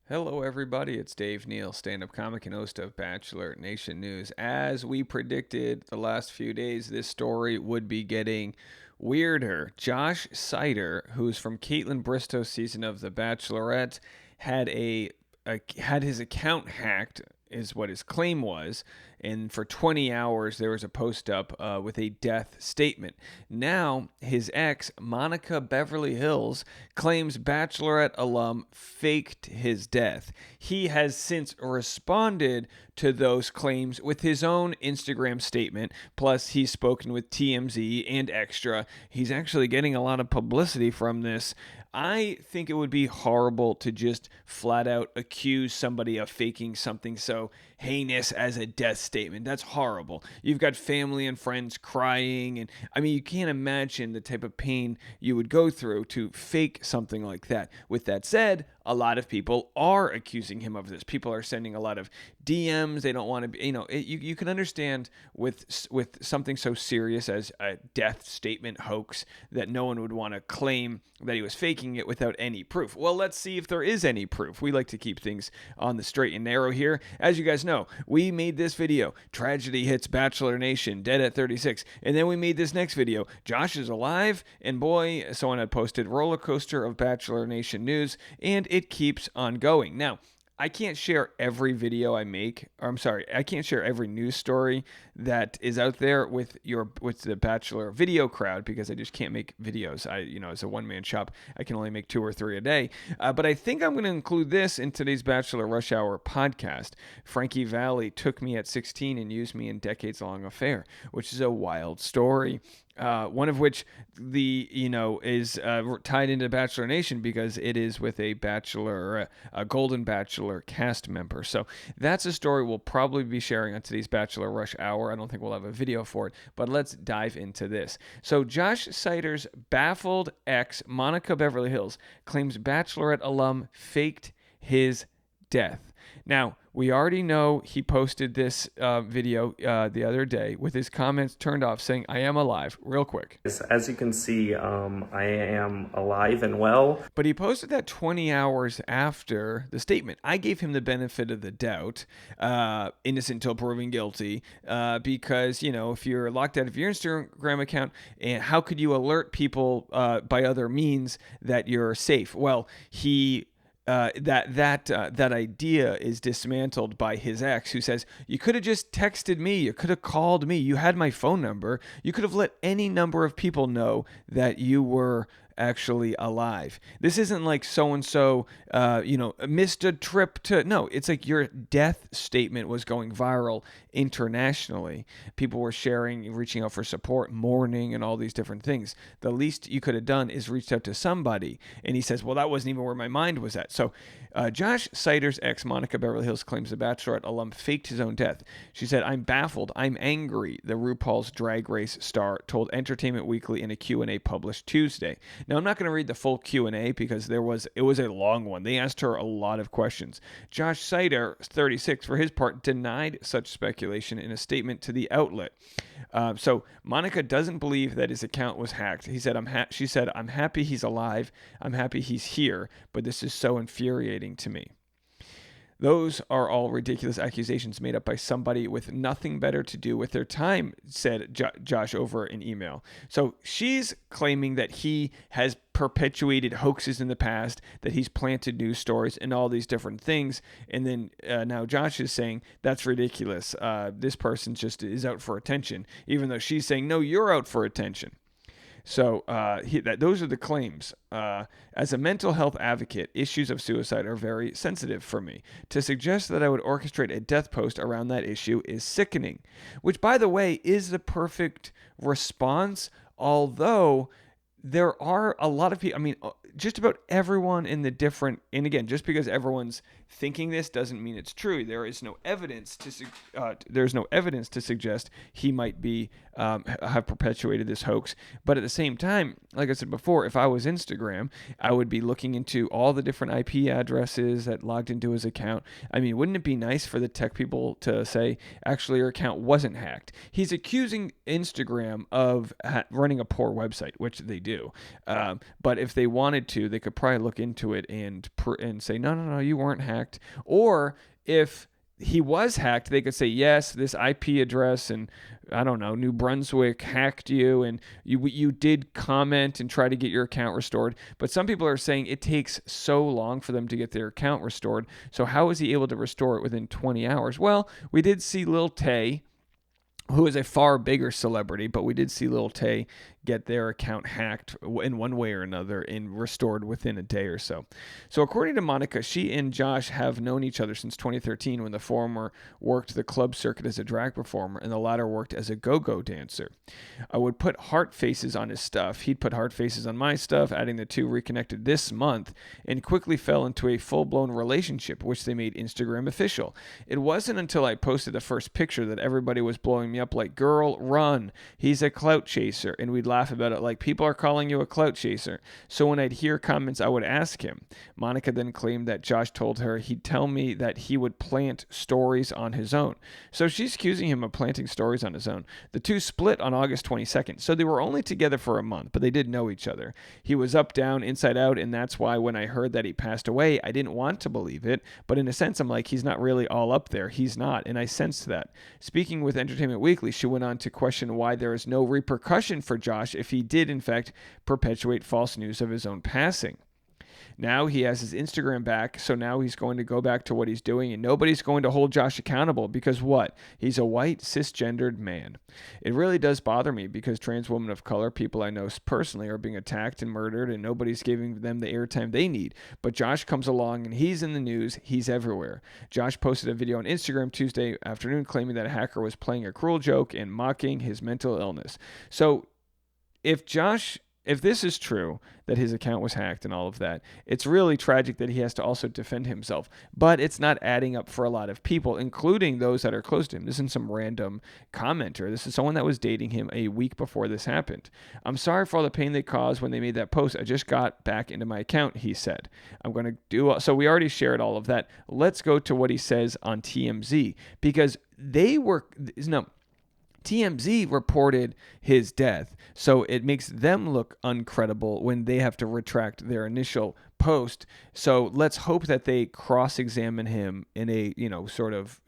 Hello, everybody. It's Dave Neal, stand-up comic and host of Bachelor Nation News. As we predicted the last few days, this story would be getting weirder. Josh Sider, who's from Caitlin Bristow's season of The Bachelorette, had had his account hacked, is what his claim was, and for 20 hours there was a post up with a death statement. Now his ex, Monica Beverly Hills, claims Bachelorette alum faked his death. He has since responded to those claims with his own Instagram statement, plus he's spoken with TMZ and Extra. He's actually getting a lot of publicity from this. I think it would be horrible to just flat out accuse somebody of faking something so heinous as a death statement. That's horrible. You've got family and friends crying, and I mean, you can't imagine the type of pain you would go through to fake something like that. With that said, a lot of people are accusing him of this. People are sending a lot of DMs. They don't want to be, you can understand with something so serious as a death statement hoax that no one would want to claim that he was faking it without any proof. Well, let's see if there is any proof. We like to keep things on the straight and narrow here. As you guys know, we made this video, Tragedy Hits Bachelor Nation, Dead at 36. And then we made this next video, Josh is alive. And boy, someone had posted rollercoaster of Bachelor Nation news, and it keeps on going. Now, I can't share every video I make, or I'm sorry, I can't share every news story that is out there with the Bachelor video crowd because I just can't make videos. As a one-man shop, I can only make 2 or 3 a day. But I think I'm going to include this in today's Bachelor Rush Hour podcast. Frankie Valli took me at 16 and used me in decades-long affair, which is a wild story. One of which is tied into Bachelor Nation because it is with a Bachelor, a Golden Bachelor cast member. So that's a story we'll probably be sharing on today's Bachelor Rush Hour. I don't think we'll have a video for it, but let's dive into this. So Josh Sider's baffled ex, Monica Beverly Hills, claims Bachelorette alum faked his death. Now, we already know he posted this video the other day with his comments turned off saying, I am alive, real quick. As you can see, I am alive and well. But he posted that 20 hours after the statement. I gave him the benefit of the doubt, innocent until proven guilty, because, if you're locked out of your Instagram account, and how could you alert people by other means that you're safe? Well, that idea is dismantled by his ex, who says, you could have just texted me, you could have called me, you had my phone number, you could have let any number of people know that you were actually alive. This isn't like so-and-so, missed a trip to, no, it's like your death statement was going viral internationally. People were sharing, reaching out for support, mourning, and all these different things. The least you could have done is reached out to somebody. And he says, well, that wasn't even where my mind was at. So Josh Sider's ex, Monica Beverly Hills, claims the Bachelorette alum faked his own death. She said, I'm baffled, I'm angry, the RuPaul's Drag Race star told Entertainment Weekly in a Q&A published Tuesday. Now, I'm not going to read the full Q&A because it was a long one. They asked her a lot of questions. Josh Sider, 36, for his part, denied such speculation in a statement to the outlet. So Monica doesn't believe that his account was hacked. She said, I'm happy he's alive. I'm happy he's here, but this is so infuriating to me. Those are all ridiculous accusations made up by somebody with nothing better to do with their time, said Josh over an email. So she's claiming that he has perpetuated hoaxes in the past, that he's planted news stories and all these different things. And then now Josh is saying that's ridiculous. This person just is out for attention, even though she's saying, no, you're out for attention. So those are the claims. As a mental health advocate, issues of suicide are very sensitive for me. To suggest that I would orchestrate a death post around that issue is sickening, which, by the way, is the perfect response, although there are a lot of people, just about everyone in the different, and again, just because everyone's thinking this doesn't mean it's true. There's no evidence to suggest he might be have perpetuated this hoax. But at the same time, like I said before, if I was Instagram, I would be looking into all the different IP addresses that logged into his account. Wouldn't it be nice for the tech people to say, actually, your account wasn't hacked? He's accusing Instagram of running a poor website, which they do. But if they wanted wanted to, they could probably look into it and say, no, you weren't hacked. Or if he was hacked, they could say, yes, this IP address and I don't know, New Brunswick hacked you and you did comment and try to get your account restored. But some people are saying it takes so long for them to get their account restored. So how was he able to restore it within 20 hours? Well, we did see Lil Tay, who is a far bigger celebrity, but we did see Lil Tay get their account hacked in one way or another and restored within a day or so. So according to Monica, she and Josh have known each other since 2013 when the former worked the club circuit as a drag performer and the latter worked as a go-go dancer. I would put heart faces on his stuff. He'd put heart faces on my stuff, adding the two reconnected this month and quickly fell into a full-blown relationship, which they made Instagram official. It wasn't until I posted the first picture that everybody was blowing me up like, girl, run. He's a clout chaser. And we'd laugh about it like, people are calling you a clout chaser. So when I'd hear comments, I would ask him. Monica then claimed that Josh told her he'd tell me that he would plant stories on his own. So she's accusing him of planting stories on his own. The two split on August 22nd. So they were only together for a month, but they did know each other. He was up, down, inside out, and that's why when I heard that he passed away, I didn't want to believe it. But in a sense, I'm like, he's not really all up there. He's not, and I sensed that. Speaking with Entertainment Weekly, she went on to question why there is no repercussion for Josh if he did, in fact, perpetuate false news of his own passing. Now he has his Instagram back, so now he's going to go back to what he's doing, and nobody's going to hold Josh accountable because what? He's a white, cisgendered man. It really does bother me because trans women of color, people I know personally, are being attacked and murdered, and nobody's giving them the airtime they need. But Josh comes along, and he's in the news. He's everywhere. Josh posted a video on Instagram Tuesday afternoon claiming that a hacker was playing a cruel joke and mocking his mental illness. So if this is true, that his account was hacked and all of that, it's really tragic that he has to also defend himself. But it's not adding up for a lot of people, including those that are close to him. This isn't some random commenter. This is someone that was dating him a week before this happened. I'm sorry for all the pain they caused when they made that post. I just got back into my account, he said. I'm going to do... So we already shared all of that. Let's go to what he says on TMZ, because they were... No, TMZ reported his death, so it makes them look uncredible when they have to retract their initial post. So let's hope that they cross-examine him in a, sort of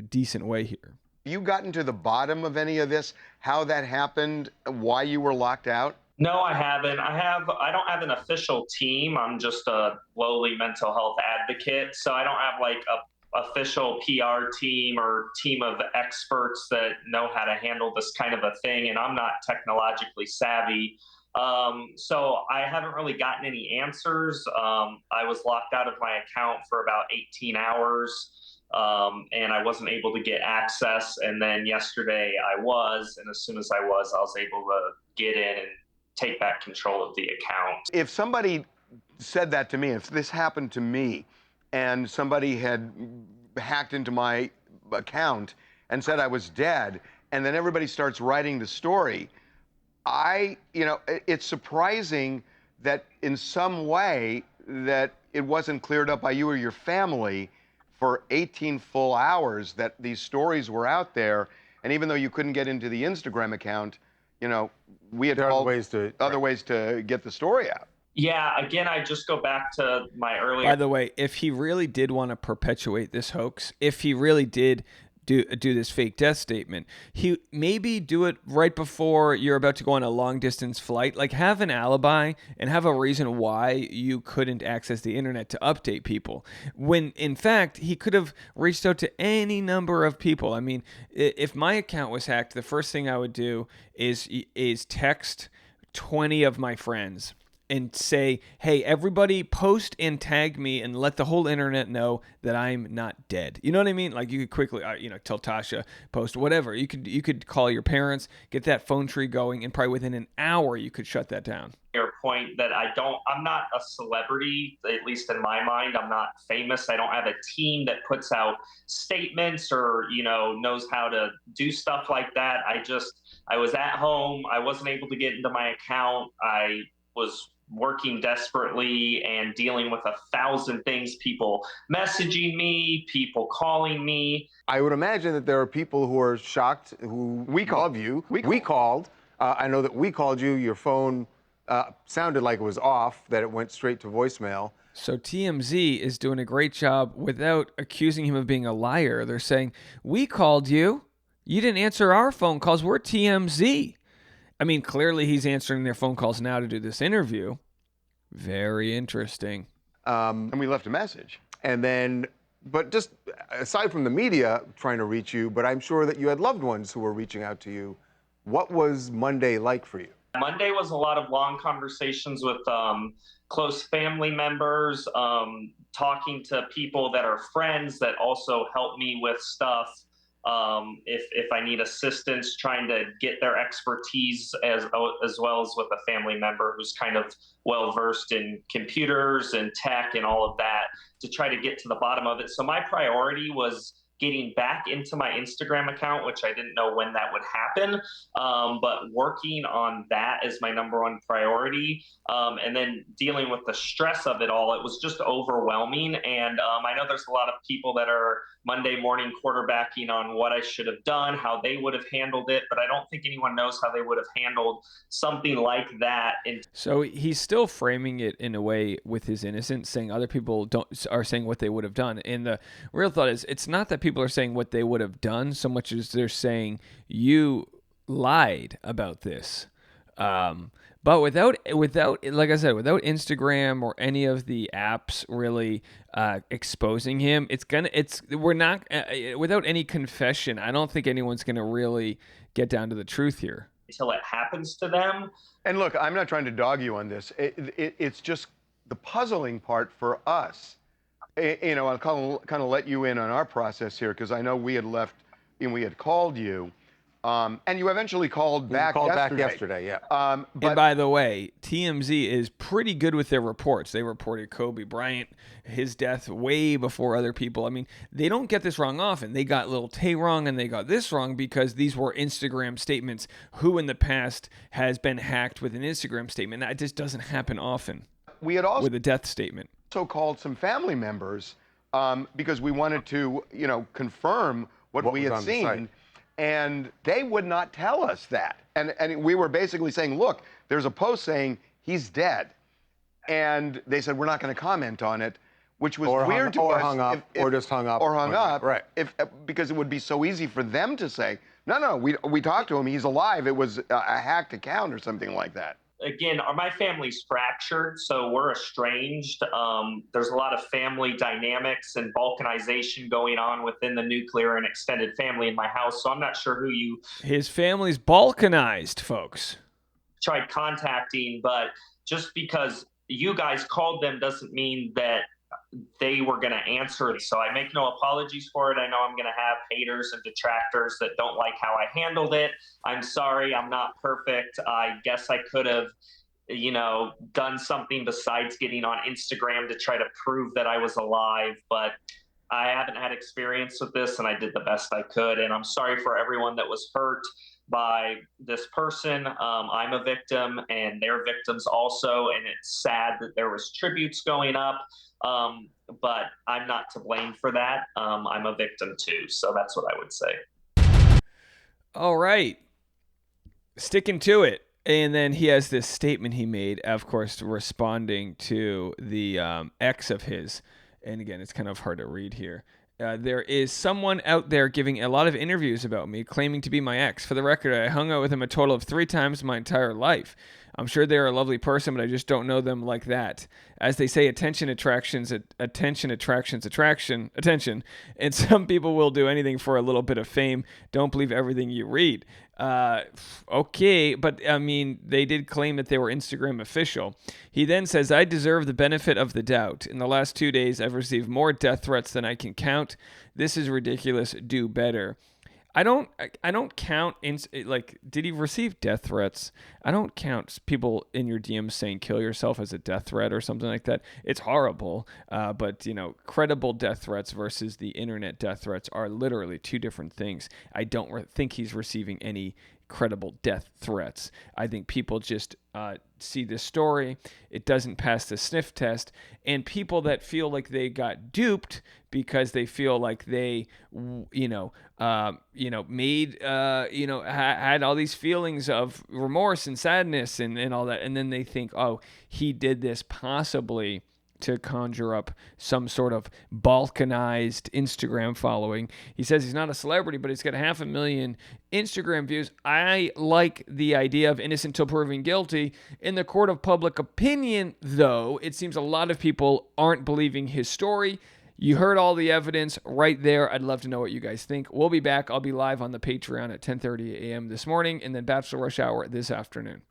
decent way here. You gotten to the bottom of any of this, how that happened, why you were locked out? No, I haven't. I don't have an official team. I'm just a lowly mental health advocate, so I don't have like a official PR team or team of experts that know how to handle this kind of a thing, and I'm not technologically savvy. So I haven't really gotten any answers. I was locked out of my account for about 18 hours, and I wasn't able to get access. And then yesterday I was, and as soon as I was able to get in and take back control of the account. If somebody said that to me, if this happened to me, and somebody had hacked into my account and said I was dead, and then everybody starts writing the story, it's surprising that in some way that it wasn't cleared up by you or your family for 18 full hours that these stories were out there, and even though you couldn't get into the Instagram account, we had other ways to get the story out. Yeah, again, I just go back to my earlier... By the way, if he really did want to perpetuate this hoax, if he really did do this fake death statement, he maybe do it right before you're about to go on a long-distance flight. Like, have an alibi and have a reason why you couldn't access the internet to update people. When, in fact, he could have reached out to any number of people. I mean, if my account was hacked, the first thing I would do is text 20 of my friends and say, hey, everybody post and tag me and let the whole internet know that I'm not dead. You know what I mean? Like, you could quickly, tell Tasha, post whatever. You could call your parents, get that phone tree going, and probably within an hour you could shut that down. Your point that I'm not a celebrity, at least in my mind. I'm not famous. I don't have a team that puts out statements or, knows how to do stuff like that. I was at home. I wasn't able to get into my account. I was working desperately and dealing with 1,000 things, people messaging me, people calling me. I would imagine that there are people who are shocked, who we called you. We called. I know that we called you. Your phone sounded like it was off, that it went straight to voicemail. So TMZ is doing a great job without accusing him of being a liar. They're saying, we called you. You didn't answer our phone calls. We're TMZ. I mean, clearly he's answering their phone calls now to do this interview. Very interesting. And we left a message. And then, but just aside from the media trying to reach you, but I'm sure that you had loved ones who were reaching out to you. What was Monday like for you? Monday was a lot of long conversations with close family members, talking to people that are friends that also help me with stuff. If I need assistance, trying to get their expertise as well as with a family member who's kind of well versed in computers and tech and all of that to try to get to the bottom of it. So my priority was getting back into my Instagram account, which I didn't know when that would happen, but working on that is my number one priority. And then dealing with the stress of it all, it was just overwhelming. And I know there's a lot of people that are Monday morning quarterbacking on what I should have done, how they would have handled it, but I don't think anyone knows how they would have handled something like that. So he's still framing it in a way with his innocence, saying other people are saying what they would have done. And the real thought is, it's not that people are saying what they would have done so much as they're saying you lied about this. But without, like I said, without Instagram or any of the apps really exposing him, without any confession, I don't think anyone's gonna really get down to the truth here until it happens to them. And look, I'm not trying to dog you on this. It's just the puzzling part for us. I'll kind of let you in on our process here because I know we had left and we had called you. And you eventually called back yesterday, yeah. And by the way, TMZ is pretty good with their reports. They reported Kobe Bryant, his death way before other people. I mean, they don't get this wrong often. They got Lil Tay wrong and they got this wrong because these were Instagram statements. Who in the past has been hacked with an Instagram statement? That just doesn't happen often. We had also with a death statement. Also called some family members because we wanted to, confirm what we had seen. And they would not tell us that. And we were basically saying, look, there's a post saying he's dead. And they said, we're not going to comment on it, which was weird to us. Or just hung up. Or hung up. Right. Because it would be so easy for them to say, no, we talked to him. He's alive. It was a hacked account or something like that. Again, my family's fractured, so we're estranged. There's a lot of family dynamics and balkanization going on within the nuclear and extended family in my house, so I'm not sure who you... His family's balkanized, folks. ...tried contacting, but just because you guys called them doesn't mean that they were going to answer. So I make no apologies for it. I know I'm going to have haters and detractors that don't like how I handled it. I'm sorry. I'm not perfect. I guess I could have, done something besides getting on Instagram to try to prove that I was alive. But I haven't had experience with this, and I did the best I could. And I'm sorry for everyone that was hurt by this person. I'm a victim, and they're victims also. And it's sad that there was tributes going up. But I'm not to blame for that. I'm a victim too. So that's what I would say. All right. Sticking to it. And then he has this statement he made, of course, responding to the ex of his. And again, it's kind of hard to read here. There is someone out there giving a lot of interviews about me, claiming to be my ex. For the record, I hung out with him a total of 3 times my entire life. I'm sure they're a lovely person, but I just don't know them like that. As they say, attention attractions attention. And some people will do anything for a little bit of fame. Don't believe everything you read. Okay, but I mean, they did claim that they were Instagram official. He then says, I deserve the benefit of the doubt. In the last 2 days, I've received more death threats than I can count. This is ridiculous. Do better. I don't count did he receive death threats? I don't count people in your DMs saying kill yourself as a death threat or something like that. It's horrible. But credible death threats versus the internet death threats are literally 2 different things. I don't think he's receiving any credible death threats. I think people just see this story. It doesn't pass the sniff test. And people that feel like they got duped because they feel like they, had all these feelings of remorse and sadness and all that. And then they think, oh, he did this possibly to conjure up some sort of balkanized Instagram following. He says he's not a celebrity, but he's got 500,000 Instagram views. I like the idea of innocent till proven guilty. In the court of public opinion, though, it seems a lot of people aren't believing his story. You heard all the evidence right there. I'd love to know what you guys think. We'll be back. I'll be live on the Patreon at 10:30 a.m. this morning, and then Bachelor Rush Hour this afternoon.